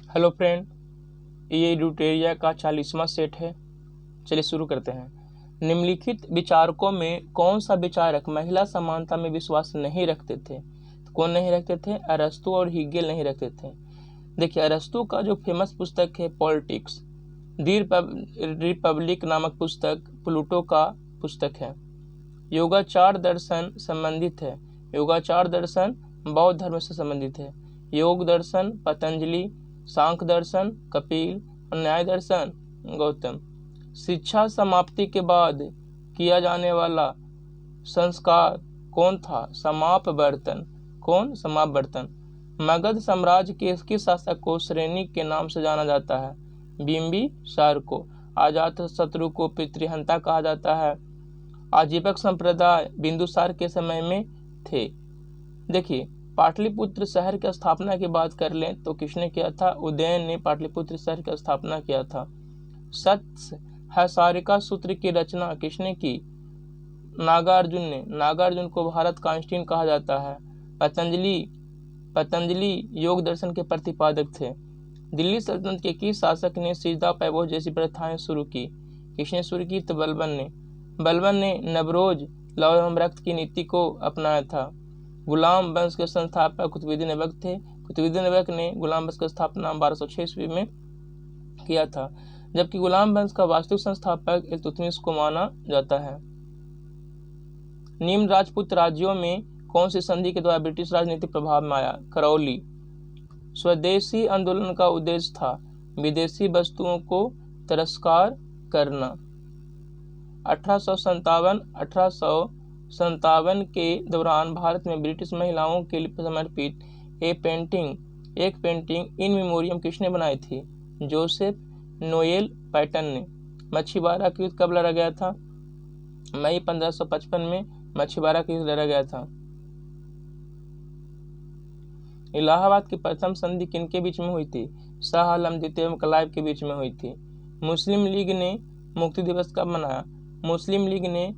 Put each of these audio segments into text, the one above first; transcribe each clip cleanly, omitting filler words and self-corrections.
Hello friend, ये ड्यूटेरिया का 40वां set है। चलिए शुरू करते हैं। निम्नलिखित विचारकों में कौन सा विचारक महिला समानता में विश्वास नहीं रखते थे? तो कौन नहीं रखते थे? अरस्तु और हीगेल नहीं रखते थे। देखिए, अरस्तु का जो फेमस पुस्तक है पॉलिटिक्स, दी रिपब्लिक नामक पुस्तक प्लूटो का पुस्तक है। योगाचार दर्शन संबंधित है। योगाचार दर्शन बौद्ध धर्म से संबंधित है। योग दर्शन पतंजलि, सांख्य दर्शन कपिल और न्याय दर्शन गौतम। शिक्षा समाप्ति के बाद किया जाने वाला संस्कार कौन था? समापवर्तन। कौन? समापवर्तन। मगध साम्राज्य के किस शासक को श्रेणी के नाम से जाना जाता है? बिंबिसार को। अजात शत्रु को पितृहंता कहा जाता है। आजीवक संप्रदाय बिंदुसार के समय में थे। देखिए, पाटलिपुत्र शहर की स्थापना की बात कर लें तो किसने किया था? उदयन ने पाटलिपुत्र शहर की स्थापना किया था। सत्सहसारिका सूत्र की रचना किसने की? नागार्जुन ने। नागार्जुन को भारत का आइंस्टीन कहा जाता है। पतंजलि योग दर्शन के प्रतिपादक थे। दिल्ली सल्तनत के किस शासक ने सिजदा पैबोह जैसी प्रथाएं शुरू की? किसने शुरू की? तो बलबन ने नवरोज लौह एवं रक्त की नीति को अपनाया था। गुलाम वंश के संस्थापक कुतुबुद्दीन ऐबक थे। कुतुबुद्दीन ऐबक ने गुलाम वंश की स्थापना 1206 ईस्वी में किया था, जबकि गुलाम वंश का वास्तविक संस्थापक इल्तुतमिश को माना जाता है। निम्न राजपूत राज्यों में कौन सी संधि के द्वारा ब्रिटिश राजनीति प्रभाव में आया? करौली। स्वदेशी आंदोलन का उद्देश्य था विदेशी वस्तुओं को तिरस्कार करना। 1857 के दौरान भारत में ब्रिटिश महिलाओं के लिए समर्पित एक पेंटिंग इन मेमोरियम किसने बनाई थी? जोसेफ नोएल पैटन ने। मछीबारा का युद्ध कब लड़ा गया था? मई 1555 में मछीबारा का युद्ध लड़ा गया था। इलाहाबाद की प्रथम संधि किनके बीच में हुई थी? शाह आलम द्वितीय एवं क्लाइव के बीच में हुई थी। मुस्लिम लीग ने मुक्ति दिवस कब मनाया? मुस्लिम लीग ने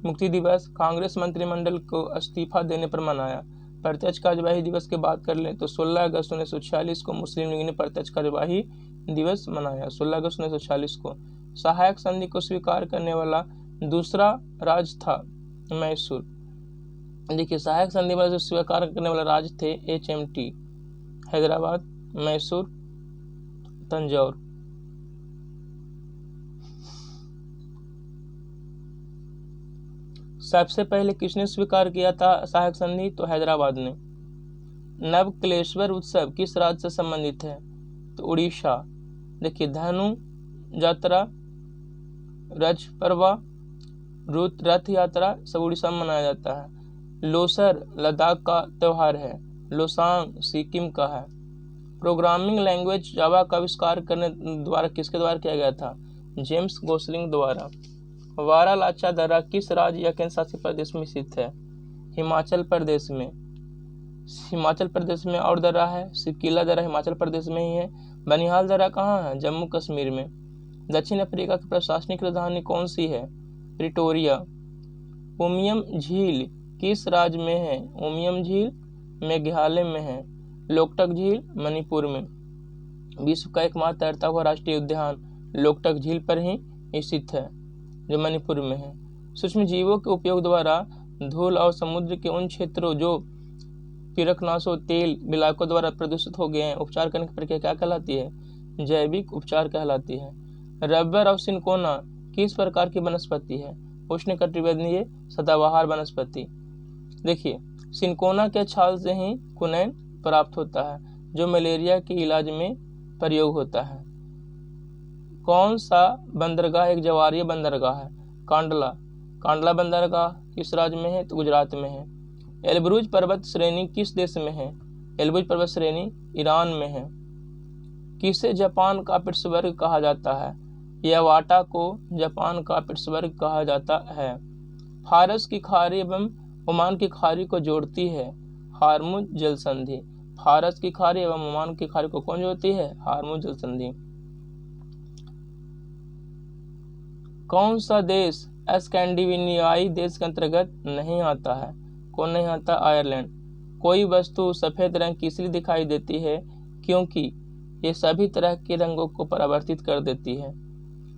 मुक्ति दिवस कांग्रेस मंत्रिमंडल को इस्तीफा देने पर मनाया। प्रत्यक्ष कार्यवाही दिवस की बात कर लें तो 16 अगस्त 1946 को मुस्लिम लीग ने प्रत्यक्ष कार्यवाही दिवस मनाया। 16 अगस्त 1946 को। सहायक संधि को स्वीकार करने वाला दूसरा राज्य था मैसूर। देखिए, सहायक संधि वाला जो स्वीकार करने वाला राज्य थे HMT, हैदराबाद, मैसूर, तंजौर। सबसे पहले किसने स्वीकार किया था सहायक संधि? तो हैदराबाद ने। नवकलेश्वर उत्सव किस राज्य से संबंधित है? तो उड़ीसा। देखिए, धनु यात्रा, रज पर्वा, रथ यात्रा सब उड़ीसा में मनाया जाता है। लोसर लद्दाख का त्योहार है। लोसांग सिक्किम का है। प्रोग्रामिंग लैंग्वेज जावा का आविष्कार करने द्वारा किसके द्वारा किया गया था? जेम्स गोसलिंग द्वारा। वारालाचा दर्रा किस राज्य या केंद्र शासित प्रदेश में स्थित है? हिमाचल प्रदेश में। हिमाचल प्रदेश में और दर्रा है, सिकिला दर्रा हिमाचल प्रदेश में ही है। बनिहाल दर्रा कहाँ है? जम्मू कश्मीर में। दक्षिण अफ्रीका की प्रशासनिक राजधानी कौन सी है? प्रिटोरिया। उमियम झील किस राज्य में है? उमियम झील मेघालय में है। लोकटक झील मणिपुर में। विश्व का एकमात्र तैरता हुआ राष्ट्रीय उद्यान लोकटक झील पर ही स्थित है, जो मणिपुर में है। सूक्ष्म जीवों के उपयोग द्वारा धूल और समुद्र के उन क्षेत्रों जो पिरकनाशों तेल विलायकों द्वारा प्रदूषित हो गए हैं, उपचार करने की प्रक्रिया क्या कहलाती है? जैविक उपचार कहलाती है। रबर और सिनकोना किस प्रकार की वनस्पति है? उष्णकटिबंधीय सदाबहार वनस्पति। देखिए, सिनकोना के छाल से ही क्विनैन प्राप्त होता है, जो मलेरिया के इलाज में प्रयोग होता है। कौन सा बंदरगाह एक जवारीय बंदरगाह है? कांडला बंदरगाह किस राज्य में है? तो गुजरात में है। एल्ब्रुज पर्वत श्रेणी किस देश में है? एल्ब्रुज पर्वत श्रेणी ईरान में है। किसे जापान का पिट्सबर्ग कहा जाता है? यावाटा को जापान का पिट्सबर्ग कहा जाता है। फारस की खाड़ी एवं ओमान की खाड़ी को जोड़ती है हार्मुज जल संधि। फारस की खाड़ी एवं ओमान की खाड़ी को कौन जोड़ती है? हार्मुज जल संधि। कौन सा देश स्कैंडिनेवियाई देश के अंतर्गत नहीं आता है? कौन नहीं आता? आयरलैंड। कोई वस्तु सफेद रंग की इसलिए दिखाई देती है क्योंकि ये सभी तरह के रंगों को परावर्तित कर देती है।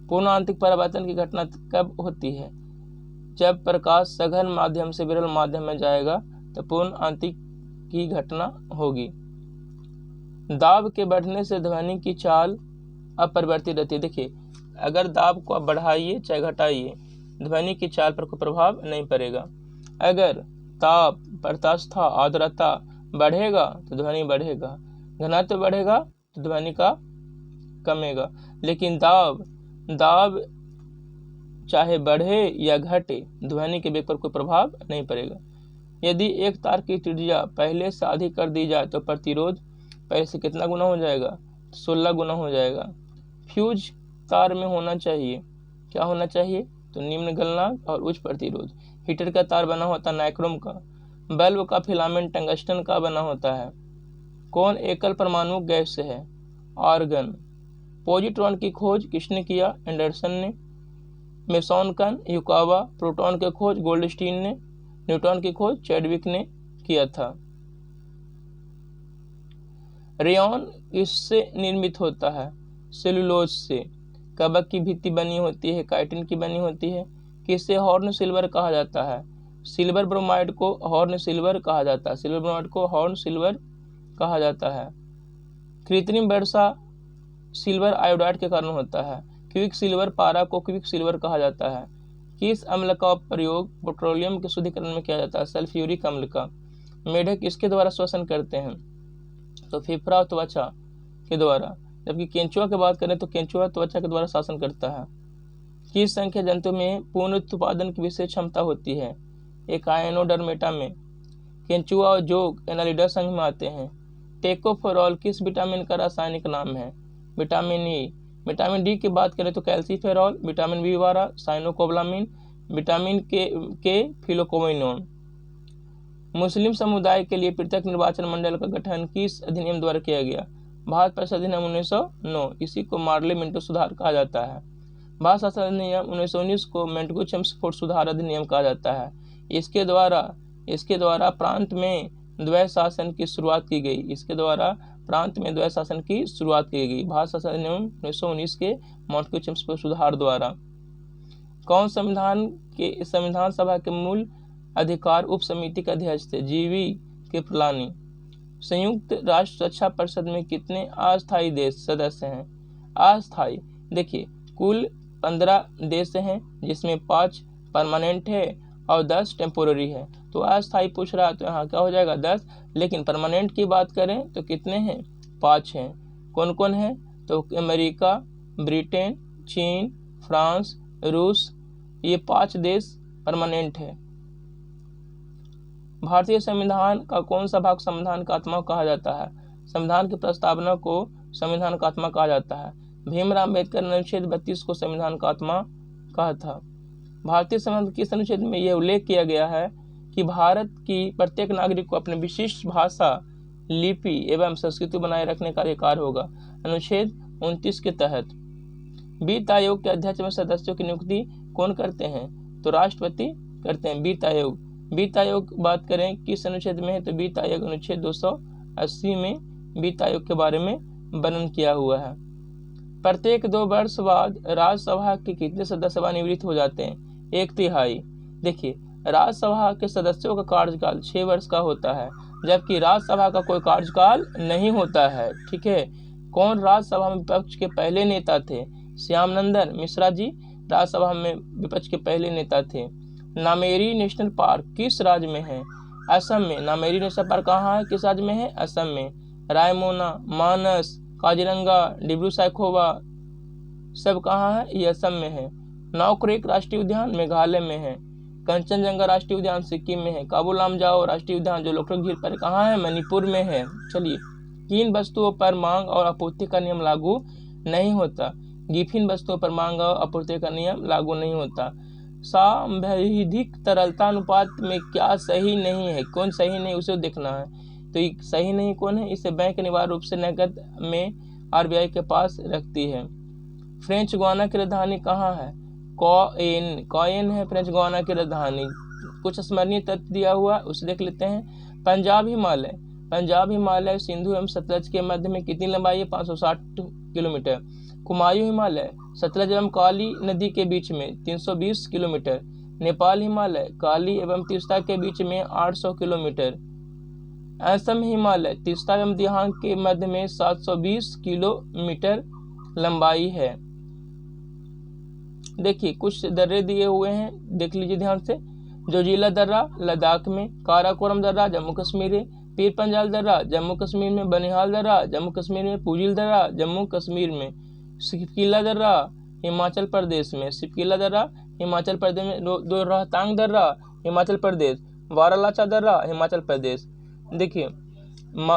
पूर्ण आंतरिक परावर्तन की घटना कब होती है? जब प्रकाश सघन माध्यम से विरल माध्यम में जाएगा तो पूर्ण आंतरिक की घटना होगी। दाब के बढ़ने से ध्वनि की चाल अपरिवर्तित रहती है। देखिए, अगर दाब को आप बढ़ाइए चाहे घटाइए, ध्वनि की चाल पर कोई प्रभाव नहीं पड़ेगा। अगर ताप, प्रत्यास्थता, आर्द्रता बढ़ेगा तो ध्वनि बढ़ेगा, घनत्व बढ़ेगा तो ध्वनि का कमेगा। लेकिन दाब चाहे बढ़े या घटे, ध्वनि के वेग पर कोई प्रभाव नहीं पड़ेगा। यदि एक तार की त्रिज्या पहले से अधिक कर दी जाए तो प्रतिरोध पहले से कितना गुना हो जाएगा? 16 गुना हो जाएगा। फ्यूज तार में होना चाहिए, क्या होना चाहिए? तो निम्न गलनांक और उच्च प्रतिरोध। हीटर का तार बना होता है नाइक्रोम का। बल्ब का फिलामेंट टंगस्टन का बना होता है। कौन एकल परमाणु गैस है? आर्गन। पॉजिट्रॉन की खोज किसने किया? एंडरसन ने। मेसॉनकन, युकावा। प्रोटॉन की खोज गोल्डस्टीन ने। न्यूट्रॉन की खोज चैडविक ने किया था। रेयॉन इससे निर्मित होता है? सेलुलोज से। कवक की भित्ति बनी होती है, काइटिन की बनी होती है। किसे हॉर्न सिल्वर कहा जाता है? सिल्वर ब्रोमाइड को हॉर्न सिल्वर कहा जाता है। सिल्वर ब्रोमाइड को हॉर्न सिल्वर कहा जाता है। कृत्रिम वर्षा सिल्वर आयोडाइड के कारण होता है। क्विक सिल्वर पारा को क्विक सिल्वर कहा जाता है। किस अम्ल का प्रयोग पेट्रोलियम के शुद्धिकरण में किया जाता है? सल्फ्यूरिक अम्ल का। मेढक किसके द्वारा श्वसन करते हैं? तो फेफड़ा और त्वचा के द्वारा। जबकि केंचुआ की बात करें तो केंचुआ त्वचा के द्वारा शासन करता है। किस संख्या जंतु में पूर्ण उत्पादन की विशेष क्षमता होती है? एक आयनोडर्मेटा में। केंचुआ और जोग एनालिडा संघ में आते हैं। टेकोफेरॉल किस विटामिन का रासायनिक नाम है? Vitamin E. विटामिन डी की बात करें तो कैल्सीफेरॉल। विटामिन बी वाला साइनोकोबालामिन। विटामिन के फिलोकोविनोन। मुस्लिम समुदाय के लिए पृथक निर्वाचन मंडल का गठन किस अधिनियम द्वारा किया गया? भारत शासन अधिनियम 1909। इसी को मार्ले मिंटो सुधार कहा जाता है। भारत शासन अधिनियम 1919 को मेंटगू चेम्सफोर्ड सुधार अधिनियम कहा जाता है। इसके द्वारा प्रांत में द्वैध शासन की शुरुआत की गई। भारत शासन अधिनियम 1919 के मेंटगू चेम्सफोर्ड सुधार द्वारा। कौन संविधान सभा के मूल अधिकार उप समिति के अध्यक्ष थे? जीवी कृपलानी। संयुक्त राष्ट्र सुरक्षा परिषद में कितने अस्थायी देश सदस्य हैं? अस्थायी, देखिए, कुल 15 देश हैं जिसमें 5 परमानेंट है और 10 टेम्पोररी है। तो अस्थायी पूछ रहा है तो यहाँ क्या हो जाएगा? 10। लेकिन परमानेंट की बात करें तो कितने हैं? 5 हैं। कौन कौन है? तो अमेरिका, ब्रिटेन, चीन, फ्रांस, रूस, ये 5 देश परमानेंट है। भारतीय संविधान का कौन सा भाग संविधान का आत्मा कहा जाता है? संविधान की प्रस्तावना को संविधान का आत्मा कहा जाता है। भीमराव अम्बेडकर ने अनुच्छेद 32 को संविधान का आत्मा कहा था। भारतीय संविधान के किस अनुच्छेद में यह उल्लेख किया गया है कि भारत की प्रत्येक नागरिक को अपने विशिष्ट भाषा, लिपि एवं संस्कृति बनाए रखने का अधिकार होगा? अनुच्छेद 29 के तहत। वित्त आयोग के अध्यक्ष में सदस्यों की नियुक्ति कौन करते हैं? तो राष्ट्रपति करते हैं। वित्त आयोग बात करें किस अनुच्छेद में है? तो वित्त आयोग अनुच्छेद 280 में वित्त आयोग के बारे में वर्णन किया हुआ है। प्रत्येक 2 वर्ष बाद राज्यसभा के कितने सदस्य सेवानिवृत्त हो जाते हैं? 1/3। देखिए, राज्यसभा के सदस्यों का कार्यकाल 6 वर्ष का होता है, जबकि राज्यसभा का कोई कार्यकाल नहीं होता है। ठीक है। कौन राज्यसभा में विपक्ष के पहले नेता थे? श्यामनंदन मिश्रा जी राज्यसभा में विपक्ष के पहले नेता थे। नामेरी नेशनल पार्क किस राज्य में है? असम में। नामेरी नेशनल पार्क कहाँ है? किस राज्य में है? असम में। रायमोना, मानस, काजीरंगा, डिब्रू सैखोवा सब कहाँ है? ये असम में है। नौक्रेक राष्ट्रीय उद्यान मेघालय में है। कंचनजंगा राष्ट्रीय उद्यान सिक्किम में है। काबू लामजाओ राष्ट्रीय उद्यान जो लोकटक झील पर कहाँ है? मणिपुर में है। चलिए, किन वस्तुओं पर मांग और आपूर्ति का नियम लागू नहीं होता? गिफिन वस्तुओं पर मांग और आपूर्ति का नियम लागू नहीं होता। सांविधिक तरलता अनुपात में क्या सही नहीं है? कौन सही नहीं, उसे देखना है। तो सही नहीं कौन है? इसे बैंक अनिवार्य रूप से नकद में आरबीआई के पास रखती है। फ्रेंच गुआना की राजधानी कहाँ है? कॉयन है फ्रेंच गुआना की राजधानी। कुछ स्मरणीय तथ्य दिया हुआ उसे देख लेते हैं। पंजाब पंजाब हिमालय सिंधु एवं सतलज के मध्य में कितनी लंबाई है? 560 किलोमीटर। कुमायूं हिमालय सतलज एवं काली नदी के बीच में 320 किलोमीटर। नेपाल हिमालय काली एवं तीस्ता के बीच में 800 किलोमीटर। असम हिमालय तीस्ता एवं दिहांग के मध्य में 720 किलोमीटर लंबाई है। देखिए कुछ दर्रे दिए हुए हैं, देख लीजिए ध्यान से। जोजिला दर्रा लद्दाख में, काराकोरम दर्रा जम्मू कश्मीर में, पीर पंजाल दर्रा जम्मू कश्मीर में, बनिहाल दर्रा जम्मू कश्मीर में, पुजिल दर्रा जम्मू कश्मीर में, सिपकीला दर्रा हिमाचल प्रदेश में, सिपकीला दर्रा हिमाचल प्रदेश में, दो रोहतांग दर्रा हिमाचल प्रदेश, वारालाचा दर्रा हिमाचल प्रदेश। देखिए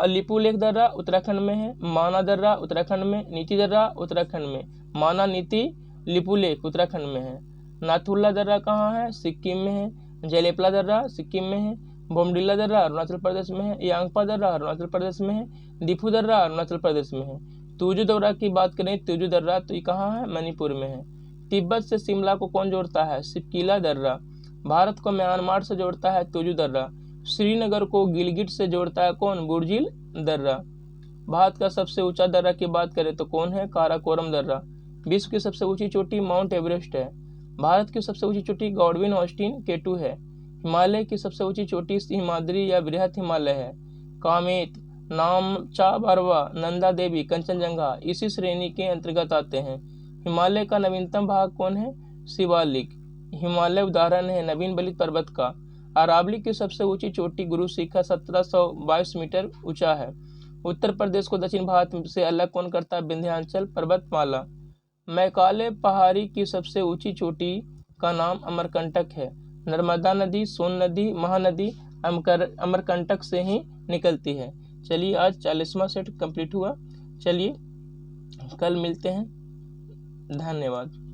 लिपू लेक दर्रा उत्तराखंड में है, माना दर्रा उत्तराखंड में, नीति दर्रा उत्तराखंड में, माना नीति लिपू लेक उत्तराखंड में है। नाथुला दर्रा कहाँ है? सिक्किम में है। जलेपला दर्रा सिक्किम में है। बोमडिला दर्रा अरुणाचल प्रदेश में है। यांगपा दर्रा अरुणाचल प्रदेश में है। दिफू दर्रा अरुणाचल प्रदेश में है। तुजू दर्रा की बात करें, तुजू दर्रा तो ये कहाँ है? मणिपुर में है। तिब्बत से शिमला को कौन जोड़ता है? सिपकीला दर्रा। भारत को म्यांमार से जोड़ता है तुजू दर्रा। श्रीनगर को गिलगिट से जोड़ता है कौन? बुर्जिल दर्रा। भारत का सबसे ऊंचा दर्रा की बात करें तो कौन है? काराकोरम दर्रा। विश्व की सबसे ऊंची चोटी माउंट एवरेस्ट है। भारत की सबसे ऊंची चोटी गॉडविन ऑस्टिन केटू है। हिमालय की सबसे ऊंची चोटी हिमाद्री या बृहत हिमालय है। कामेत, नामचा बारवा, नंदा देवी, कंचनजंगा इसी श्रेणी के अंतर्गत आते हैं। हिमालय का नवीनतम भाग कौन है? शिवालिक। हिमालय उदाहरण है नवीन बलित पर्वत का। अरावली की सबसे ऊंची चोटी गुरु शिखर 1722 मीटर ऊंचा है। उत्तर प्रदेश को दक्षिण भारत से अलग कौन करता है? विंध्याचल पर्वतमाला। मैकाले पहाड़ी की सबसे ऊंची चोटी का नाम अमरकंटक है। नर्मदा नदी, सोन नदी, महानदी अमरकंटक से ही निकलती है। चलिए आज 40वां सेट कंप्लीट हुआ। चलिए कल मिलते हैं। धन्यवाद।